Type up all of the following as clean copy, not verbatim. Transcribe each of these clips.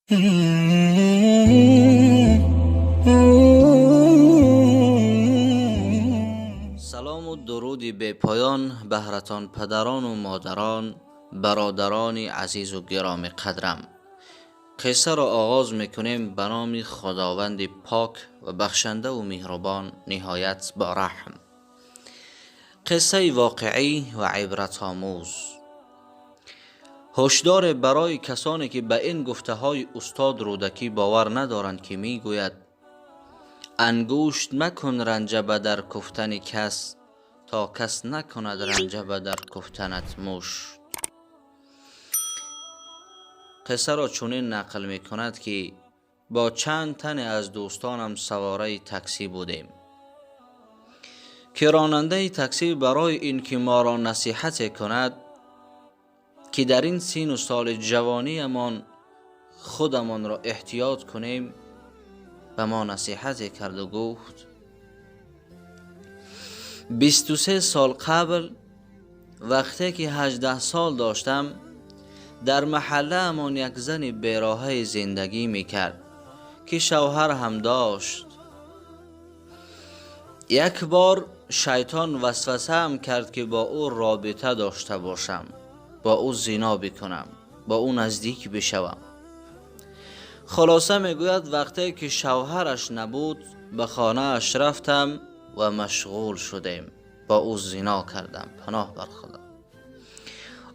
سلام و درودی به پایان بهرتان پدران و مادران، برادران عزیز و گرام قدرم. قصه را آغاز میکنیم به نام خداوند پاک و بخشنده و مهربان نهایت با رحم. قصه واقعی و عبرت آموز. هشدار برای کسانی که به این گفته های استاد رودکی باور ندارند که میگوید انگشت مکن رنجه به در گفتن کس تا کس نکند رنجه به در گفتنت مشت. قصه را چنین نقل می کند که با چند تن از دوستانم سواره تاکسی بودیم که راننده تاکسی برای اینکه ما را نصیحت کند که در این سین و سال جوانی امان خودمان را احتیاط کنیم به ما نصیحت کرد و گفت 23 سال قبل وقتی که 18 سال داشتم در محله امان یک زن بیراهه زندگی میکرد که شوهر هم داشت. یک بار شیطان وسوسه هم کرد که با او رابطه داشته باشم، با او زنا بکنم، با او نزدیک بشوم. خلاصه میگوید وقتی که شوهرش نبود به خانه اش رفتم و مشغول شدیم، با او زنا کردم. پناه بر خدا.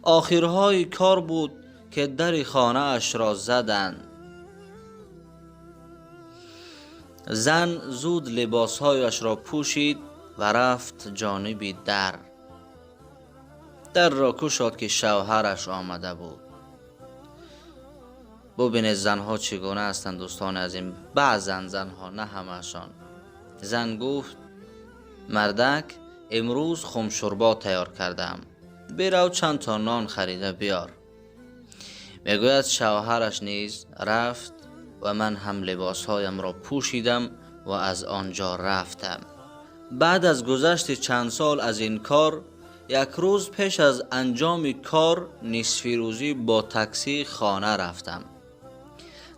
آخرهای کار بود که در خانه اش را زدند. زن زود لباسهایش را پوشید و رفت جانب در را گشاد که شوهرش آمده بود. ببینید زنها چگونه هستند دوستان عزیز. بعضن زنها، نه همه‌شان. زن گفت مردک امروز خم شوربا تیار کردم، برو چند تا نان خریده بیار. میگوید شوهرش نیز رفت و من هم لباسهایم را پوشیدم و از آنجا رفتم. بعد از گذشت چند سال از این کار، یک روز پیش از انجام کار نصف روزی با تاکسی خانه رفتم.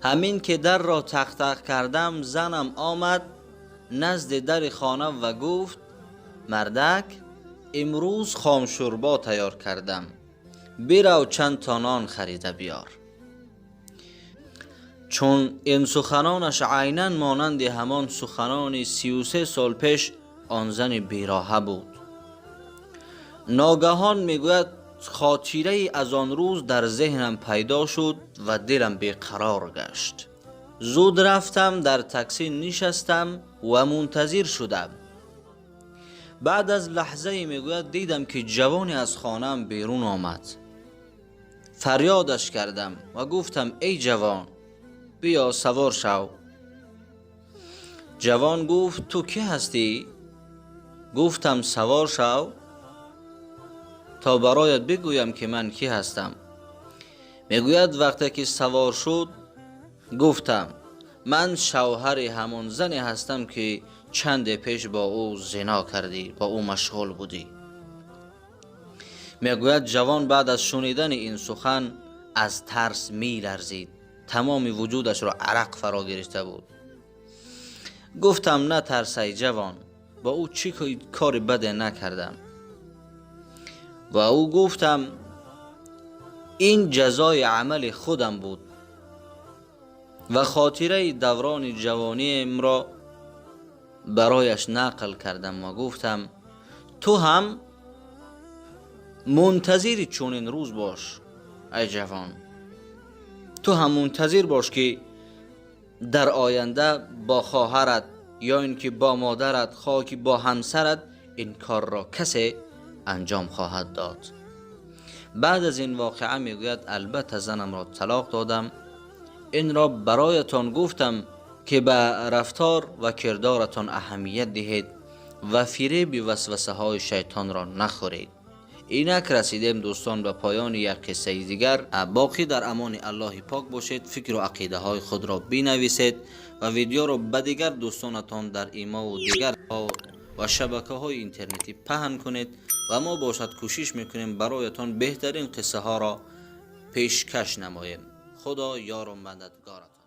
همین که در را تق تق کردم زنم آمد نزد در خانه و گفت مردک امروز خام شوربا تیار کردم، برو چند تا نان خریده بیار. چون این سخنانش عیناً مانند همان سخنان 33 سال پیش آن زن بیراهه بود. ناگهان میگوید خاطره از آن روز در ذهنم پیدا شد و دلم بیقرار گشت. زود رفتم در تاکسی نشستم و منتظر شدم. بعد از لحظه میگوید دیدم که جوانی از خانه‌ام بیرون آمد. فریادش کردم و گفتم ای جوان بیا سوار شو. جوان گفت تو کی هستی؟ گفتم سوار شو تا برایت بگویم که من کی هستم. میگوید وقتی که سوار شد گفتم من شوهر همان زنی هستم که چند پیش با او زنا کردی، با او مشغول بودی. میگوید جوان بعد از شنیدن این سخن از ترس میلرزید، تمام وجودش را عرق فرا گرفته بود. گفتم نه ترس ای جوان، با او چی کار بد نکردم. و او گفتم این جزای عمل خودم بود و خاطره دوران جوانیم را برایش نقل کردم و گفتم تو هم منتظر چنین روز باش ای جوان، تو هم منتظر باش که در آینده با خواهرت یا اینکه با مادرت خواه که با همسرت این کار را کسی انجام خواهد داد. بعد از این واقعه میگوید البته زنم را طلاق دادم. این را برایتان گفتم که به رفتار و کردارتان اهمیت دهید و فریب وسوسه های شیطان را نخورید. اینک رسیدیم دوستان به پایان یک قصه دیگر. باقی در امان الله پاک باشید. فکر و عقیده های خود را بنویسید و ویدیو را به دیگر دوستانتان در ایما و دیگر و شبکه های اینترنتی پهن کنید و ما باشد کوشش میکنیم برایتان بهترین قصه ها را پیشکش نماییم. خدا یار و مددگارتان.